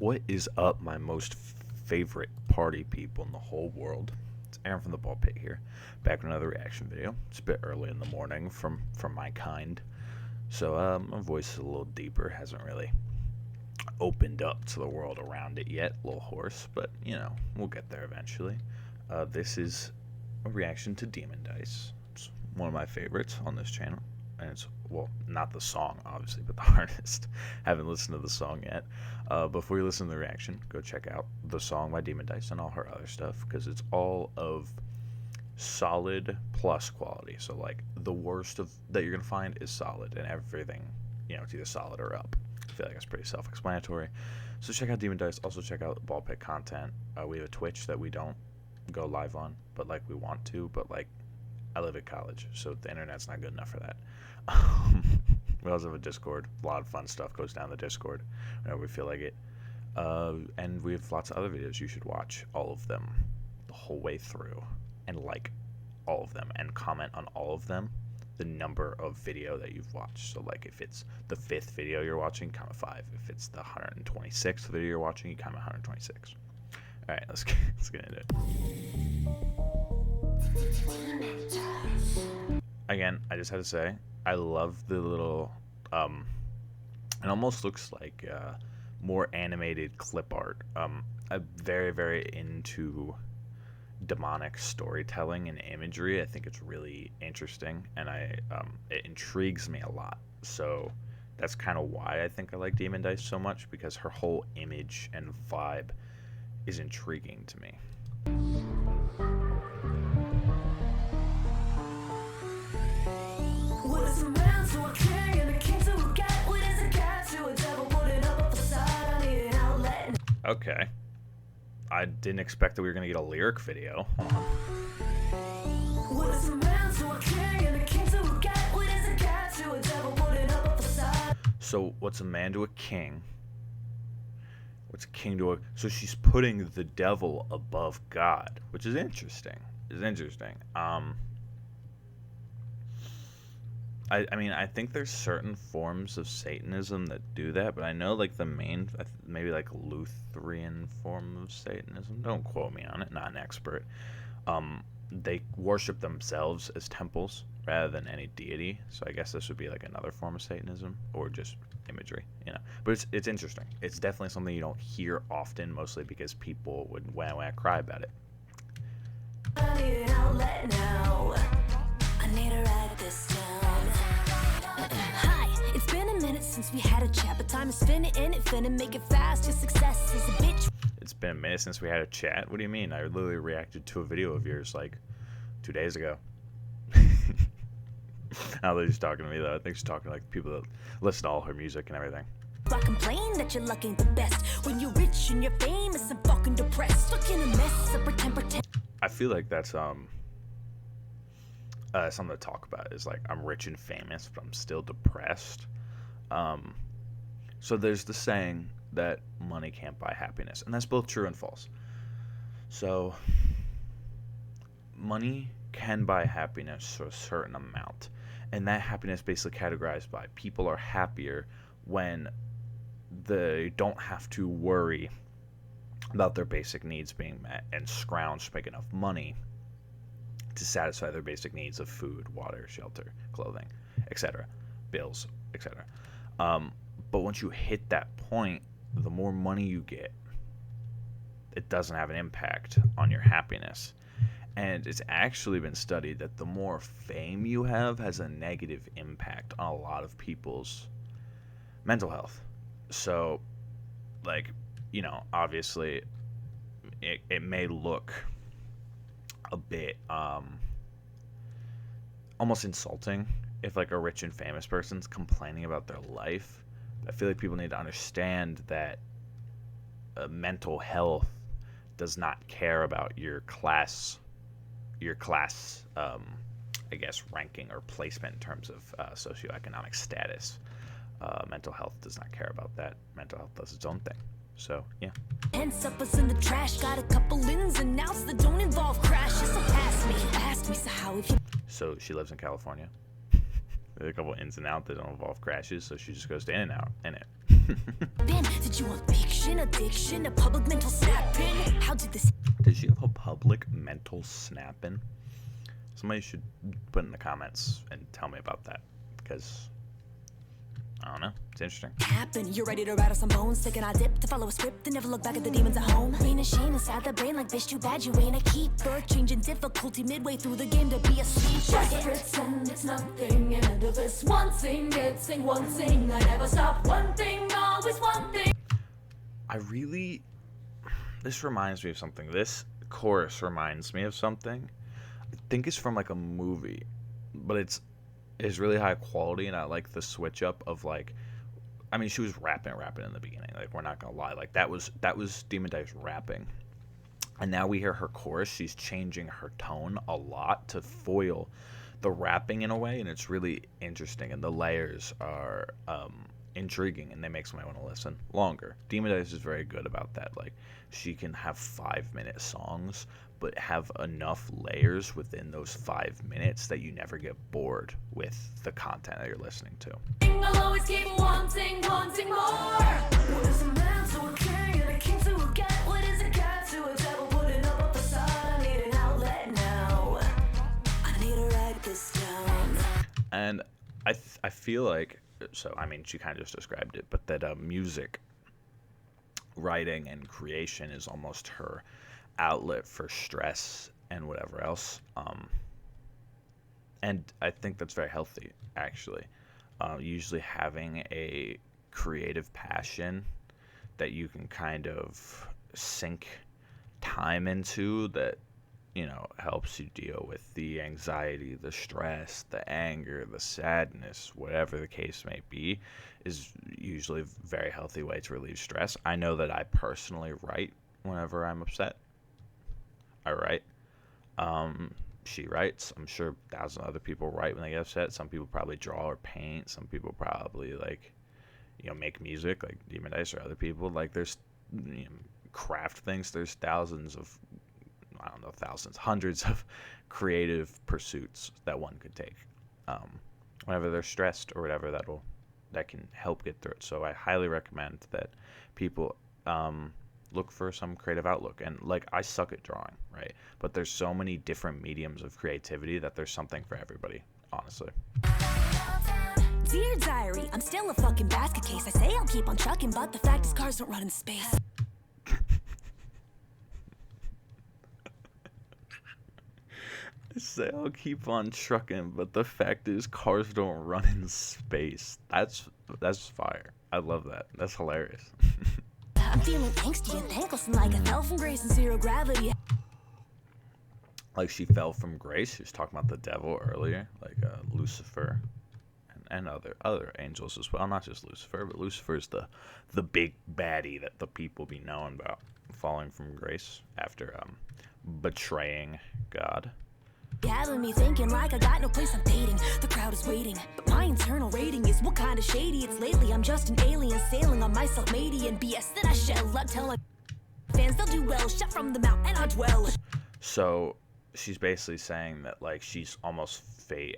What is up, my most favorite party people in the whole world? It's Aaron from the Ballpit here, back with another reaction video. It's a bit early in the morning from my kind, so my voice is a little deeper. Hasn't really opened up to the world around it yet. A little hoarse, but you know, we'll get there eventually. This is a reaction to DEMONDICE. It's one of my favorites on this channel. And it's, well, not the song, obviously, but the artist. Haven't listened to the song yet. Before you listen to the reaction, go check out the song by DEMONDICE and all her other stuff, because it's all of solid plus quality. So, like, the worst of that you're going to find is solid, and everything, you know, it's either solid or up. I feel like it's pretty self-explanatory. So check out DEMONDICE. Also check out Ballpit content. We have a Twitch that we don't go live on, but, like, we want to, but, like, I live at college, so the internet's not good enough for that. We also have a Discord. A lot of fun stuff goes down the Discord whenever we feel like it. And we have lots of other videos you should watch, all of them, the whole way through, and like all of them, and comment on all of them, the number of video that you've watched. So, like, if it's the 5th video you're watching, comment 5. If it's the 126th video you're watching, you comment 126. All right, let's get into it. Again, I just had to say, I love the little, it almost looks like more animated clip art. I'm very, very into demonic storytelling and imagery. I think it's really interesting, and it intrigues me a lot. So that's kind of why I think I like DEMONDICE so much, because her whole image and vibe is intriguing to me. Okay. I didn't expect that we were going to get a lyric video. Hold on. So, what's a man to a king? What's a king to a... So she's putting the devil above God, which is interesting. It's interesting. I mean, I think there's certain forms of Satanism that do that, but I know, like, the main, maybe, like, Lutheran form of Satanism, don't quote me on it, not an expert, they worship themselves as temples rather than any deity, so I guess this would be, like, another form of Satanism, or just imagery, you know, but it's interesting. It's definitely something you don't hear often, mostly because people would wah cry about it. I need an outlet now. I need to write this down. Hi, it's been a minute since we had a chat, but time is finna in it, finna make it fast. Your success is a bitch. It's been a minute since we had a chat? What do you mean? I literally reacted to a video of yours like 2 days ago. I don't think she's talking to me, though. I think she's talking to, like, people that listen to all her music and everything. I complain that you're looking the best when you're rich and you're famous and fucking depressed. Stuck in a mess of pretend. I feel like that's something to talk about, is like, I'm rich and famous, but I'm still depressed. So there's the saying that money can't buy happiness, and that's both true and false. So money can buy happiness to a certain amount, and that happiness basically categorized by people are happier when they don't have to worry about their basic needs being met and scrounge to make enough money to satisfy their basic needs of food, water, shelter, clothing, etc., bills, etc. But once you hit that point, the more money you get, it doesn't have an impact on your happiness. And it's actually been studied that the more fame you have has a negative impact on a lot of people's mental health. So, like, you know, obviously it may look a bit almost insulting if, like, a rich and famous person's complaining about their life. I feel like people need to understand that mental health does not care about your class I guess ranking or placement in terms of socioeconomic status. Mental health does not care about that. Mental health does its own thing. So, yeah. And suppers in the trash, got a couple ins and outs that don't involve crashes. So ask me, so how have you... So she lives in California. There's a couple ins and outs that don't involve crashes, so she just goes to In and Out in it. Ben, did you want big fiction, addiction, a public mental snapping. How did this Did she have a public mental snap-in? Somebody should put in the comments and tell me about that, because I don't know. It's interesting. happen? You're ready to rattle some bones, taking a dip to follow a script and never look back at the demons at home. Rain and shame inside the brain like bitch, too bad you ain't a keeper. Changing difficulty midway through the game to be a sleeper. Just pretend it's nothing, and end of this one thing, getting one thing. I never stop one thing, always one thing. This reminds me of something. This chorus reminds me of something. I think it's from like a movie, but it's really high quality, and I like the switch up of like, I mean, she was rapping in the beginning. Like, we're not gonna lie, like that was Demondice rapping, and now we hear her chorus. She's changing her tone a lot to foil the rapping in a way, and it's really interesting. And the layers are intriguing, and they make somebody want to listen longer. Demondice is very good about that. Like, she can have 5-minute songs, but have enough layers within those 5 minutes that you never get bored with the content that you're listening to. I'll always keep wanting more. What is a man to a king and a king to a cat? What is a cat to a devil? Putting up a facade. I need an outlet now. I need to write this down. And I feel like, so I mean, she kind of just described it, but that music writing and creation is almost her outlet for stress and whatever else. And I think that's very healthy, actually. Usually having a creative passion that you can kind of sink time into, that, you know, helps you deal with the anxiety, the stress, the anger, the sadness, whatever the case may be, is usually a very healthy way to relieve stress. I know that I personally write whenever I'm upset. I write. She writes. I'm sure thousands of other people write when they get upset. Some people probably draw or paint. Some people probably, like, you know, make music, like Demondice, or other people. Like, there's, you know, craft things. There's thousands of, I don't know, hundreds of creative pursuits that one could take whenever they're stressed or whatever, that can help get through it. So I highly recommend that people look for some creative outlook. And like, I suck at drawing, right? But there's so many different mediums of creativity that there's something for everybody, honestly. Dear diary, I'm still a fucking basket case. I say I'll keep on trucking, but the fact is cars don't run in space. I say I'll keep on trucking, but the fact is cars don't run in space. That's fire. I love that. That's hilarious. I'm feeling angsty and thankless and like I fell from grace and zero gravity. Like, she fell from grace. She was talking about the devil earlier, like Lucifer and other angels as well. Not just Lucifer, but Lucifer's the big baddie that the people be knowing about, falling from grace after betraying God. Having me thinking like I got no place I'm dating. The crowd is waiting, but my internal rating is what kind of shady it's lately. I'm just an alien sailing on my self-made BS that I shell up. Tell my fans they'll do well. Shut from the mount and I dwell. So she's basically saying that, like, she's almost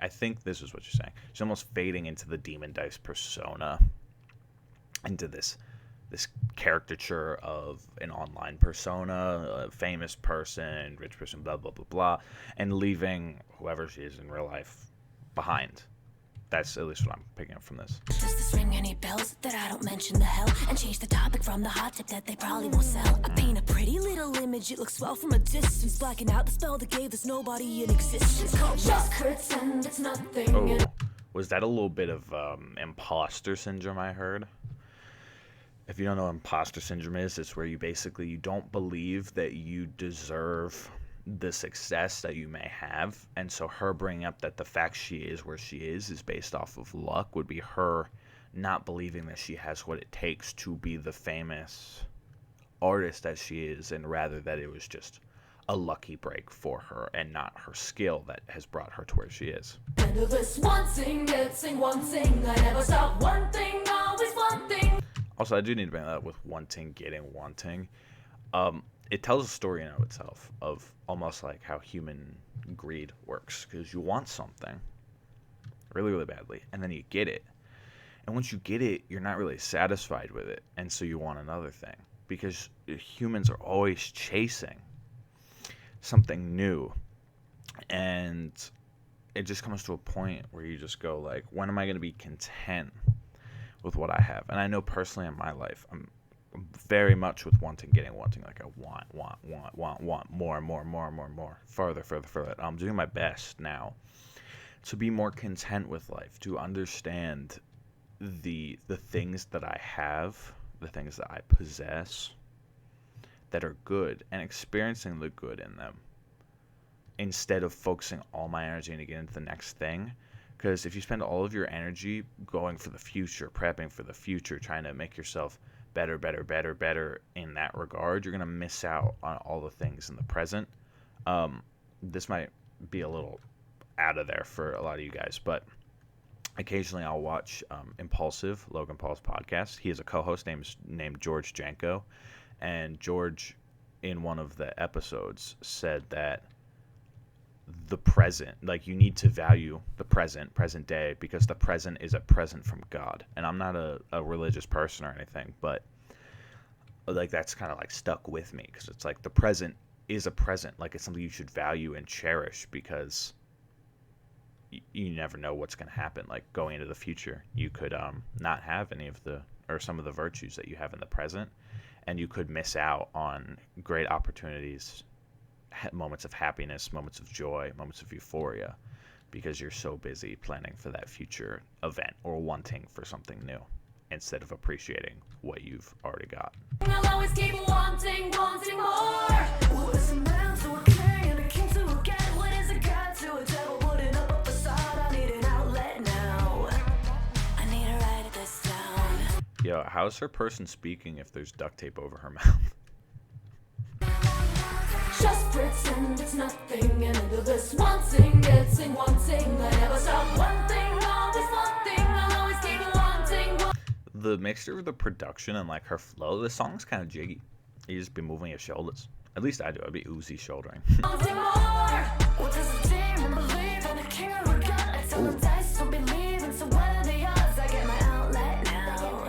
I think this is what she's saying. She's almost fading into the Demondice persona, into this caricature of an online persona, a famous person, rich person, blah, blah, blah, blah, and leaving whoever she is in real life behind. That's at least what I'm picking up from this. Does this ring any bells that I don't mention the hell and change the topic from the hot tip that they probably won't sell? I paint a pretty little image, it looks swell from a distance, blacking out the spell that gave this nobody an existence. Just pretend it's nothing. Oh, was that a little bit of imposter syndrome I heard? If you don't know what imposter syndrome is, it's where you don't believe that you deserve the success that you may have. And so her bringing up that the fact she is where she is based off of luck would be her not believing that she has what it takes to be the famous artist that she is, and rather that it was just a lucky break for her and not her skill that has brought her to where she is. End of this one thing, getting one thing. I never stop one thing, always one thing. Also, I do need to bring that up with wanting. It tells a story in and of itself of almost like how human greed works, because you want something really, really badly, and then you get it. And once you get it, you're not really satisfied with it, and so you want another thing. because humans are always chasing something new, and it just comes to a point where you just go like, when am I going to be content with what I have? And I know personally in my life, I'm very much with wanting, like I want more and more and more and more and more, further. I'm doing my best now to be more content with life, to understand the things that I have, the things that I possess that are good, and experiencing the good in them instead of focusing all my energy to get into the next thing. Because if you spend all of your energy going for the future, prepping for the future, trying to make yourself better in that regard, you're going to miss out on all the things in the present. This might be a little out of there for a lot of you guys, but occasionally I'll watch Impulsive, Logan Paul's podcast. He has a co-host named George Janko, and George, in one of the episodes, said that the present, like, you need to value the present day, because the present is a present from God. And I'm not a religious person or anything, but like, that's kind of like stuck with me, because it's like the present is a present, like it's something you should value and cherish, because you never know what's going to happen. Like, going into the future, you could not have any of the, or some of the virtues that you have in the present, and you could miss out on great opportunities, moments of happiness, moments of joy, moments of euphoria, because you're so busy planning for that future event or wanting for something new instead of appreciating what you've already got. I'll always keep wanting more. What is a man to a king and a king to a cat? What is a god to a devil putting up a facade? I need an outlet now. I need to write this down. Yo, how's her person speaking if there's duct tape over her mouth? Just pretend it's nothing, and into this wanting, getting wanting. I never stop wanting, always wanting. I'll always keep wanting. The mixture of the production and like her flow, the song's kind of jiggy. You just be moving your shoulders. At least I do. I'd be oozy shouldering. Wanting more. What does a demon believe in a king or a god? I tell the dice don't believe, and so what are the odds? I get my outlet now.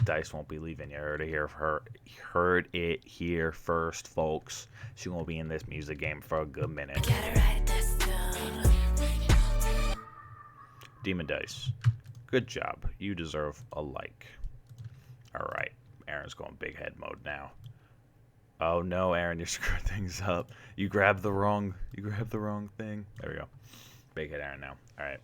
Dice won't be leaving. You heard it here first, folks. She won't be in this music game for a good minute. Gotta write this down. DEMONDICE, good job. You deserve a like. All right, Aaron's going big head mode now. Oh no, Aaron, you screwed things up. You grabbed the wrong thing. There we go. Big head Aaron now. All right.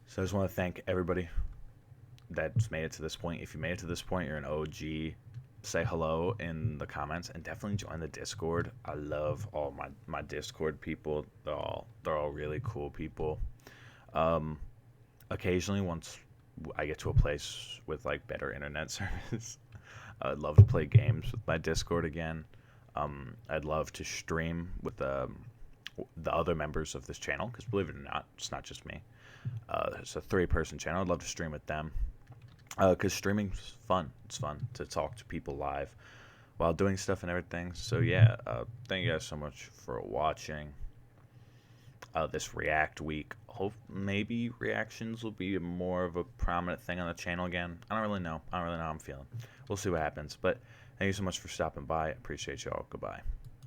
So I just want to thank everybody that's made it to this point. If you made it to this point, you're an OG. Say hello in the comments, and definitely join the Discord. I love all my Discord people. They're all really cool people. Occasionally, once I get to a place with like better internet service, I'd love to play games with my Discord again. I'd love to stream with the other members of this channel, because believe it or not, it's not just me. It's a 3-person channel. I'd love to stream with them. Because streaming's fun. It's fun to talk to people live while doing stuff and everything. So yeah, thank you guys so much for watching this React week. Hope maybe reactions will be more of a prominent thing on the channel again. I don't really know how I'm feeling. We'll see what happens. But thank you so much for stopping by. I appreciate y'all. Goodbye.